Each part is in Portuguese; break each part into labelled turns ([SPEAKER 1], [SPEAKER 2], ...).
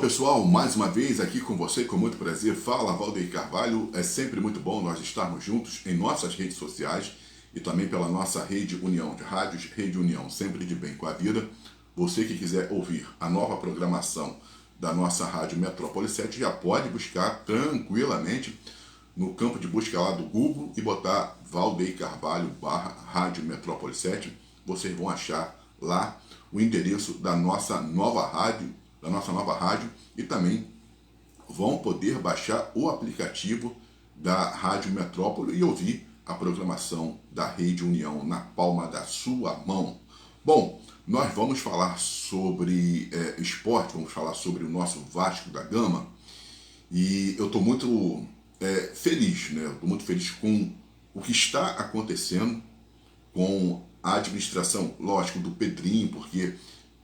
[SPEAKER 1] pessoal, mais uma vez aqui com você, com muito prazer. Fala Valdeir Carvalho, é sempre muito bom nós estarmos juntos em nossas redes sociais e também pela nossa Rede União de Rádios, Rede União, sempre de bem com a vida. Você que quiser ouvir a nova programação da nossa Rádio Metrópole 7 já pode buscar tranquilamente no campo de busca lá do Google e botar Valdeir Carvalho /Rádio Metrópole 7. Vocês vão achar lá o endereço da nossa nova rádio, e também vão poder baixar o aplicativo da Rádio Metrópole e ouvir a programação da Rede União na palma da sua mão. Bom, nós vamos falar sobre esporte, vamos falar sobre o nosso Vasco da Gama e eu estou muito feliz, né? Estou muito feliz com o que está acontecendo com a administração, lógico, do Pedrinho, porque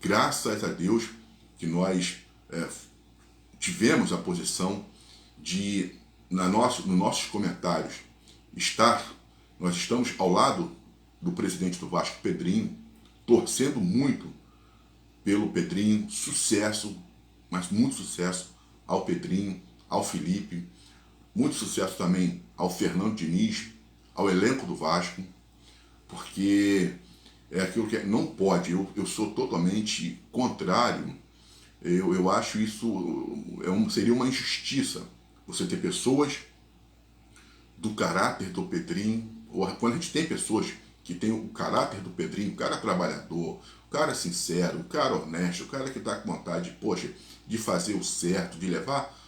[SPEAKER 1] graças a Deus que nós tivemos a posição de, nos nossos comentários, nós estamos ao lado do presidente do Vasco, Pedrinho, torcendo muito pelo Pedrinho, sucesso, mas muito sucesso ao Pedrinho, ao Felipe, muito sucesso também ao Fernando Diniz, ao elenco do Vasco, porque é aquilo que não pode, eu sou totalmente contrário. Eu acho isso, seria uma injustiça você ter pessoas do caráter do Pedrinho, ou quando a gente tem pessoas que têm o caráter do Pedrinho, o cara trabalhador, o cara sincero, o cara honesto, o cara que está com vontade, poxa, de fazer o certo, de levar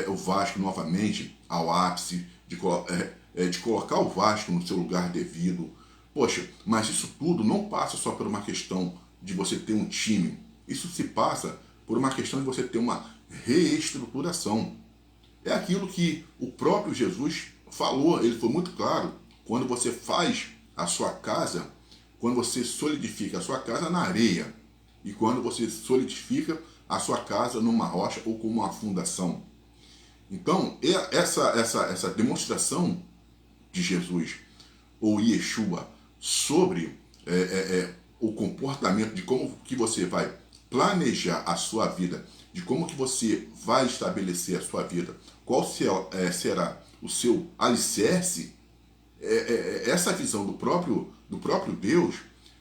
[SPEAKER 1] o Vasco novamente ao ápice, de colocar o Vasco no seu lugar devido. Poxa, mas isso tudo não passa só por uma questão de você ter um time, isso se passa por uma questão de você ter uma reestruturação. É aquilo que o próprio Jesus falou, ele foi muito claro, quando você faz a sua casa, quando você solidifica a sua casa na areia, e quando você solidifica a sua casa numa rocha ou com uma fundação. Então, essa demonstração de Jesus, ou Yeshua, sobre o comportamento, de como que você vai planejar a sua vida, de como que você vai estabelecer a sua vida, qual será o seu alicerce, essa visão do próprio Deus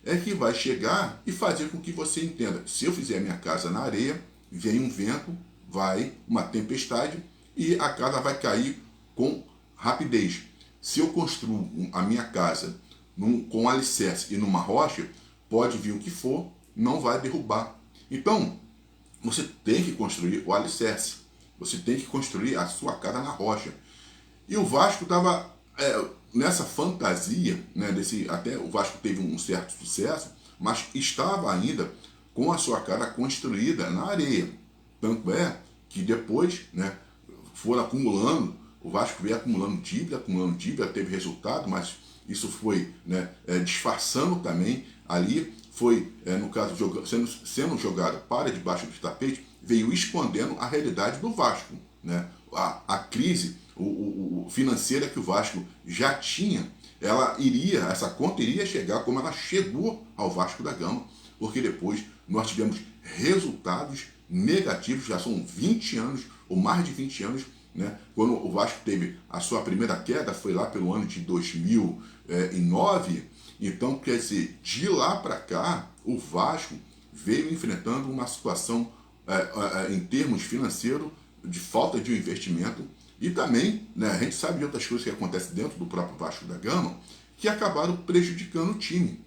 [SPEAKER 1] é que vai chegar e fazer com que você entenda. Se eu fizer a minha casa na areia, vem um vento, vai uma tempestade e a casa vai cair com rapidez. Se eu construo a minha casa com alicerce e numa rocha, pode vir o que for, não vai derrubar. Então, você tem que construir o alicerce, você tem que construir a sua casa na rocha. E o Vasco estava nessa fantasia, né, até o Vasco teve um certo sucesso, mas estava ainda com a sua casa construída na areia. Tanto é que depois, né, foram acumulando, o Vasco veio acumulando dívida, teve resultado, mas isso foi, né, disfarçando também ali. Foi, no caso, sendo jogado para debaixo do tapete, veio escondendo a realidade do Vasco, né? A crise financeira que o Vasco já tinha, essa conta iria chegar como ela chegou ao Vasco da Gama, porque depois nós tivemos resultados negativos, já são 20 anos, ou mais de 20 anos, né? Quando o Vasco teve a sua primeira queda, foi lá pelo ano de 2009, então, quer dizer, de lá para cá, o Vasco veio enfrentando uma situação, em termos financeiros, de falta de investimento e também, né, a gente sabe de outras coisas que acontecem dentro do próprio Vasco da Gama que acabaram prejudicando o time.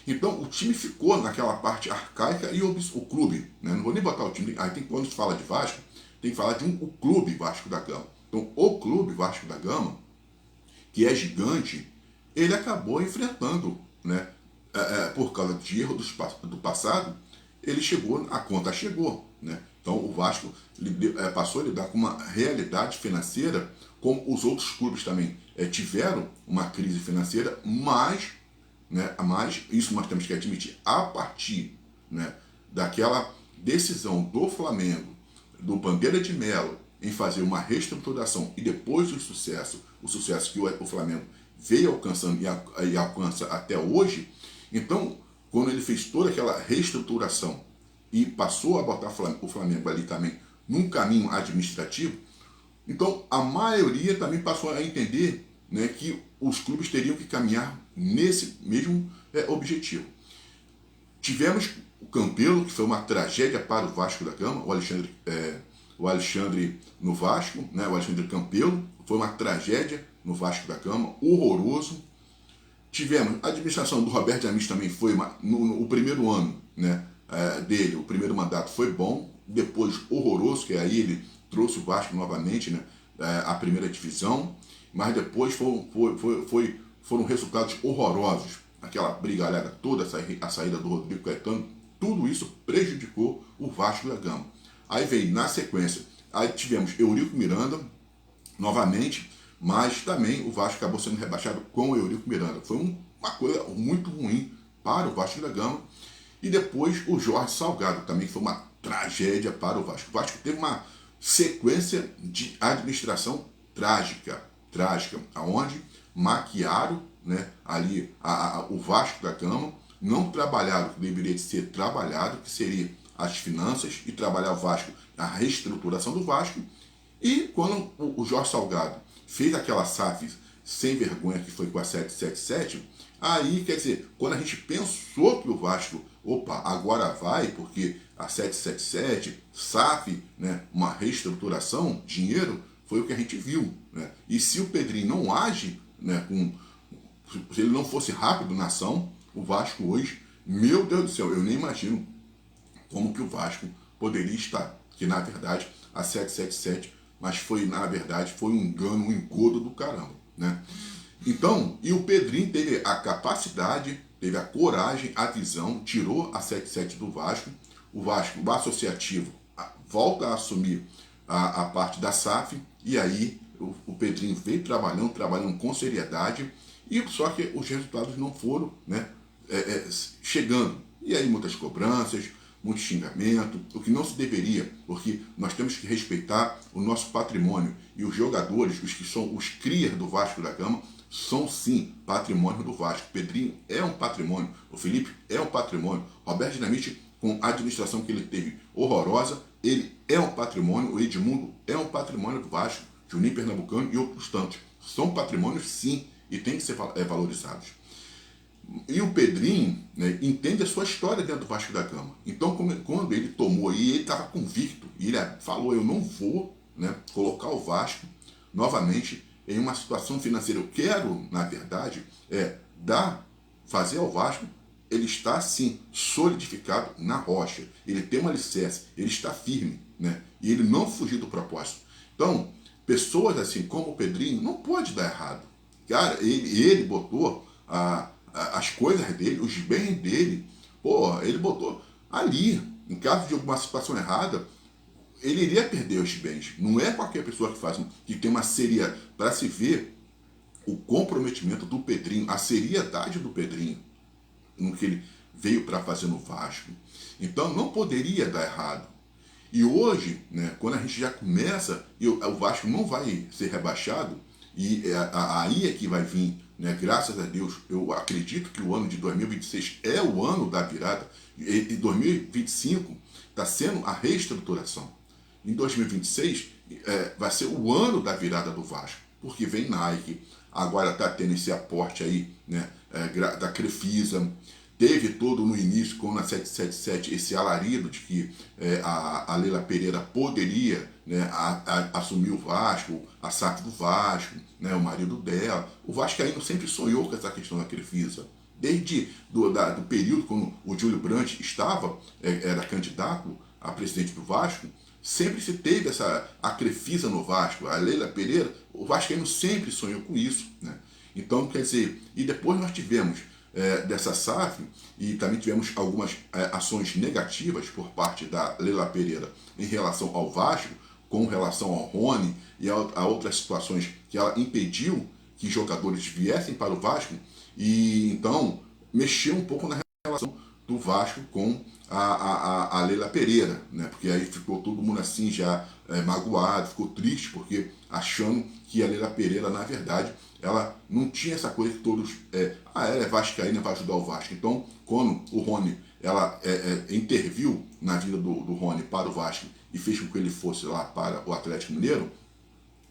[SPEAKER 1] Então, o time ficou naquela parte arcaica e o clube, né, não vou nem botar o time, aí quando se fala de Vasco, tem que falar de o clube Vasco da Gama. Então, o clube Vasco da Gama, que é gigante, ele acabou enfrentando, né, por causa de erro do passado, a conta chegou, né? Então o Vasco passou a lidar com uma realidade financeira, como os outros clubes também tiveram uma crise financeira, mas isso nós temos que admitir, a partir, né, daquela decisão do Flamengo, do Bandeira de Melo, em fazer uma reestruturação e depois o sucesso que o Flamengo veio alcançando e alcança até hoje. Então, quando ele fez toda aquela reestruturação e passou a botar o Flamengo ali também num caminho administrativo. Então, a maioria também passou a entender, né, que os clubes teriam que caminhar nesse mesmo objetivo. Tivemos o Campelo, que foi uma tragédia para o Vasco da Gama, o Alexandre no Vasco, né, o Alexandre Campelo, foi uma tragédia no Vasco da Gama, horroroso. Tivemos a administração do Roberto Dinamite também foi o primeiro ano, né, dele, o primeiro mandato foi bom, depois horroroso, que aí ele trouxe o Vasco novamente, né, à primeira divisão, mas depois foram resultados horrorosos. Aquela brigalhada toda, a saída do Rodrigo Caetano, tudo isso prejudicou o Vasco da Gama. Aí veio na sequência, aí tivemos Eurico Miranda novamente, mas também o Vasco acabou sendo rebaixado com o Eurico Miranda. Foi uma coisa muito ruim para o Vasco da Gama. E depois o Jorge Salgado também, que foi uma tragédia para o Vasco. O Vasco teve uma sequência de administração trágica, aonde maquiaram, né, ali o Vasco da Gama, não trabalharam o que deveria ser trabalhado, que seria as finanças, e trabalhar o Vasco, a reestruturação do Vasco. E quando o Jorge Salgado fez aquela SAF sem vergonha que foi com a 777, aí, quer dizer, quando a gente pensou que o Vasco, opa, agora vai, porque a 777, SAF, né, uma reestruturação, dinheiro, foi o que a gente viu, né? E se o Pedrinho não age, né, se ele não fosse rápido na ação, o Vasco hoje, meu Deus do céu, eu nem imagino como que o Vasco poderia estar, que na verdade a 777, mas na verdade foi um engano, um engodo do caramba, né? Então, e o Pedrinho teve a capacidade, teve a coragem, a visão, tirou a 77 do Vasco, o associativo, volta a assumir a parte da SAF, e aí o Pedrinho veio trabalhando com seriedade, e só que os resultados não foram, né, chegando. E aí muitas cobranças, muito xingamento, o que não se deveria, porque nós temos que respeitar o nosso patrimônio. E os jogadores, os que são os crias do Vasco da Gama, são sim patrimônio do Vasco. Pedrinho é um patrimônio, o Felipe é um patrimônio, Roberto Dinamite, com a administração que ele teve horrorosa, ele é um patrimônio, o Edmundo é um patrimônio do Vasco, Juninho Pernambucano e outros tantos. São patrimônios sim, e têm que ser valorizados. E o Pedrinho, né, entende a sua história dentro do Vasco da Gama. Então, quando ele tomou, e ele estava convicto, e ele falou, eu não vou, né, colocar o Vasco novamente em uma situação financeira. Eu quero, na verdade, fazer ao Vasco, ele está, sim, solidificado na rocha. Ele tem um alicerce, ele está firme, né, e ele não fugiu do propósito. Então, pessoas assim como o Pedrinho, não pode dar errado. Cara, ele botou as coisas dele, os bens dele, ele botou ali. Em caso de alguma situação errada, ele iria perder os bens. Não é qualquer pessoa que tem uma seriedade, para se ver o comprometimento do Pedrinho, a seriedade do Pedrinho no que ele veio para fazer no Vasco. Então não poderia dar errado. E hoje, né, quando a gente já começa, o Vasco não vai ser rebaixado, e aí é que vai vir, né, graças a Deus, eu acredito que o ano de 2026 é o ano da virada, e 2025 está sendo a reestruturação. Em 2026 vai ser o ano da virada do Vasco, porque vem Nike, agora está tendo esse aporte aí, né, da Crefisa, teve todo no início, com a 777, esse alarido de que a Leila Pereira poderia, né, assumir o Vasco, a SAF do Vasco, né, o marido dela. O vascaíno sempre sonhou com essa questão da Crefisa. Desde do período quando o Júlio Brandt era candidato a presidente do Vasco, sempre se teve a Crefisa no Vasco, a Leila Pereira, o vascaíno sempre sonhou com isso, né? Então, quer dizer, e depois nós tivemos dessa SAF, e também tivemos algumas ações negativas por parte da Leila Pereira em relação ao Vasco, com relação ao Rony e a outras situações que ela impediu que jogadores viessem para o Vasco, e então mexeu um pouco na relação do Vasco com a Leila Pereira, né? Porque aí ficou todo mundo assim já magoado, ficou triste, porque achando que a Leila Pereira, na verdade, ela não tinha essa coisa que todos... ela é vascaína, vai ajudar o Vasco. Então, quando o Rony ela interviu na vinda do Rony para o Vasco e fez com que ele fosse lá para o Atlético Mineiro,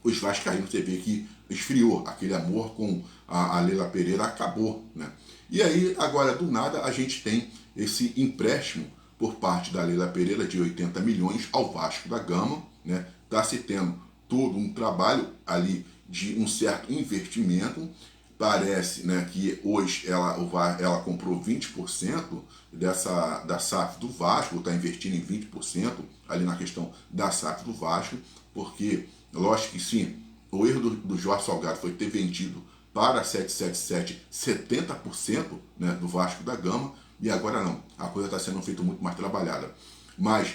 [SPEAKER 1] os vascaínos, você vê que esfriou, aquele amor com a Leila Pereira acabou, né? E aí, agora, do nada, a gente tem esse empréstimo por parte da Leila Pereira de 80 milhões ao Vasco da Gama, né? Está se tendo todo um trabalho ali de um certo investimento. Parece, né, que hoje ela comprou 20% da SAF do Vasco, está investindo em 20% ali na questão da SAF do Vasco, porque, lógico que sim, o erro do Jorge Salgado foi ter vendido para a 777 70%, né, do Vasco da Gama, e agora não, a coisa está sendo feita muito mais trabalhada. Mas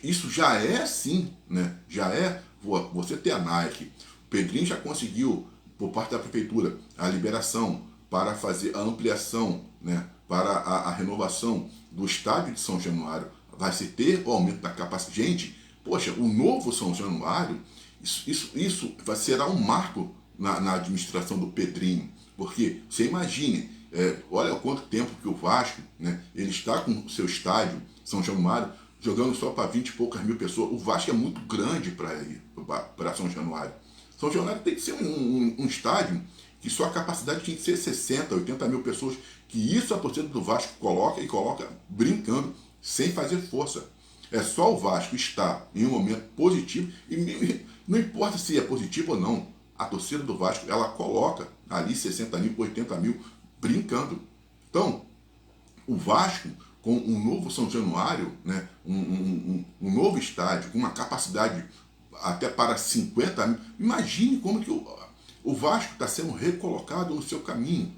[SPEAKER 1] isso já é sim, né, já é, você ter a Nike, o Pedrinho já conseguiu, por parte da prefeitura, a liberação para fazer a ampliação, né, para a renovação do estádio de São Januário, vai se ter o aumento da capacidade. Gente, poxa, o novo São Januário, isso será um marco na administração do Pedrinho, porque você imagine, olha quanto tempo que o Vasco, né, ele está com o seu estádio, São Januário, jogando só para 20 e poucas mil pessoas. O Vasco é muito grande para ir para São Januário. São Januário tem que ser um estádio que sua capacidade tinha que ser 60, 80 mil pessoas, que isso a torcida do Vasco coloca brincando, sem fazer força. É só o Vasco estar em um momento positivo, e não importa se é positivo ou não, a torcida do Vasco, ela coloca ali 60 mil, 80 mil, brincando. Então, o Vasco, com um novo São Januário, né, um novo estádio, com uma capacidade até para 50 mil. Imagine como que o Vasco está sendo recolocado no seu caminho.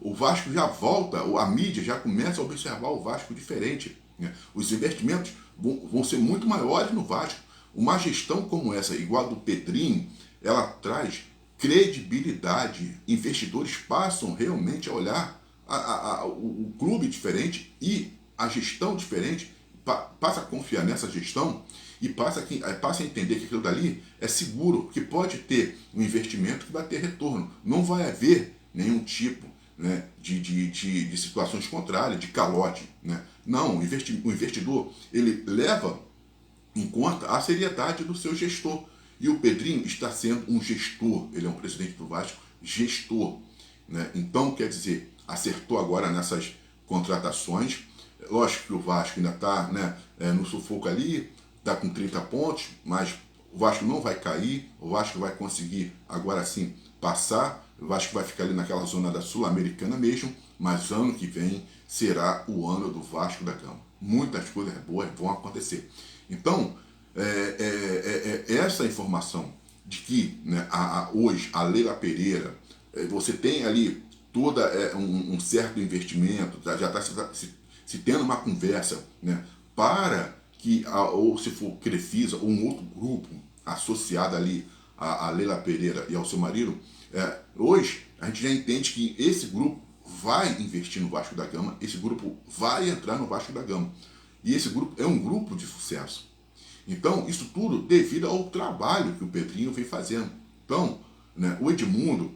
[SPEAKER 1] O Vasco já volta, a mídia já começa a observar o Vasco diferente, né? Os investimentos vão ser muito maiores no Vasco. Uma gestão como essa, igual a do Pedrinho, ela traz credibilidade. Investidores passam realmente a olhar o clube diferente e a gestão diferente, passa a confiar nessa gestão e passa a entender que aquilo dali é seguro, que pode ter um investimento que vai ter retorno. Não vai haver nenhum tipo, né, de situações contrárias, de calote, né? Não, o investidor, ele leva em conta a seriedade do seu gestor. E o Pedrinho está sendo um gestor, ele é um presidente do Vasco, gestor, né? Então, quer dizer, acertou agora nessas contratações. Lógico que o Vasco ainda está, né, no sufoco ali, está com 30 pontos, mas o Vasco não vai cair, o Vasco vai conseguir agora sim passar, o Vasco vai ficar ali naquela zona da Sul-Americana mesmo, mas ano que vem será o ano do Vasco da Gama. Muitas coisas boas vão acontecer. Então, essa informação de que, né, hoje a Leila Pereira, você tem ali toda um certo investimento, já está se tendo uma conversa, né, para que, ou se for Crefisa ou um outro grupo associado ali a Leila Pereira e ao seu marido, hoje a gente já entende que esse grupo vai investir no Vasco da Gama, esse grupo vai entrar no Vasco da Gama. E esse grupo é um grupo de sucesso. Então, isso tudo devido ao trabalho que o Pedrinho vem fazendo. Então, né, o Edmundo,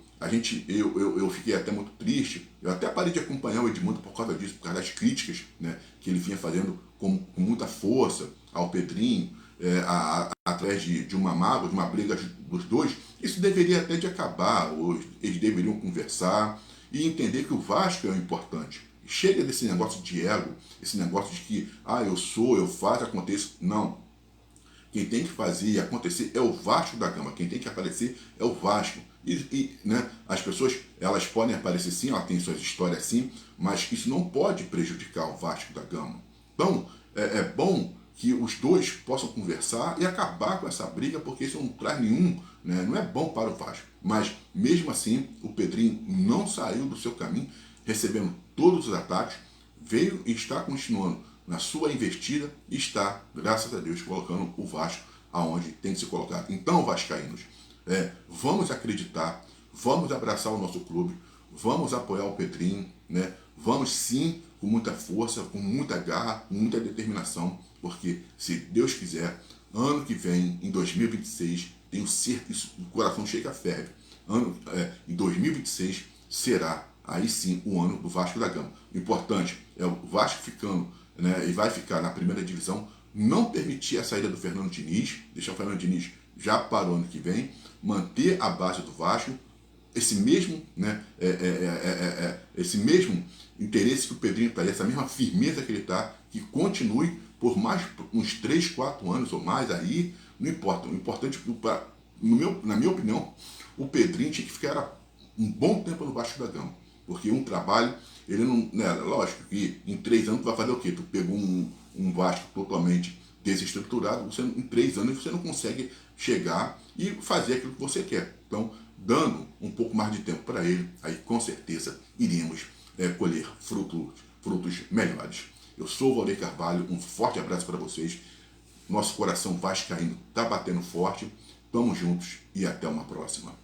[SPEAKER 1] eu fiquei até muito triste, eu até parei de acompanhar o Edmundo por causa disso, por causa das críticas, né, que ele vinha fazendo com muita força ao Pedrinho, atrás de uma mágoa, de uma briga dos dois. Isso deveria até de acabar, eles deveriam conversar e entender que o Vasco é o importante. Chega desse negócio de ego, esse negócio de que, eu faço, aconteço. Não. Quem tem que fazer acontecer é o Vasco da Gama. Quem tem que aparecer é o Vasco. Né, as pessoas, elas podem aparecer sim, elas têm suas histórias sim, mas isso não pode prejudicar o Vasco da Gama. Então, é bom que os dois possam conversar e acabar com essa briga, porque isso não traz nenhum, né, não é bom para o Vasco. Mas, mesmo assim, o Pedrinho não saiu do seu caminho, recebendo todos os ataques, veio e está continuando na sua investida e está, graças a Deus, colocando o Vasco aonde tem que ser colocado. Então, vascaínos, vamos acreditar, vamos abraçar o nosso clube, vamos apoiar o Pedrinho, né? Vamos sim, com muita força, com muita garra, com muita determinação, porque, se Deus quiser, ano que vem, em 2026, tenho certeza, o coração chega ferve, em 2026 será aí sim o ano do Vasco da Gama. O importante é o Vasco ficando, né, e vai ficar na primeira divisão, não permitir a saída do Fernando Diniz, deixar o Fernando Diniz já para o ano que vem, manter a base do Vasco, esse mesmo, né, esse mesmo interesse que o Pedrinho está, essa mesma firmeza que ele está, que continue por mais uns 3, 4 anos ou mais aí, não importa. O importante, na minha opinião, o Pedrinho tinha que ficar um bom tempo no Vasco da Gama, porque um trabalho, ele não, né, lógico que em 3 anos tu vai fazer o quê? Tu pegou um Vasco totalmente desestruturado, em 3 anos você não consegue chegar e fazer aquilo que você quer. Então, dando um pouco mais de tempo para ele, aí com certeza iríamos colher frutos melhores. Eu sou o Valdeir Carvalho, um forte abraço para vocês. Nosso coração vascaíno está batendo forte. Tamo juntos e até uma próxima.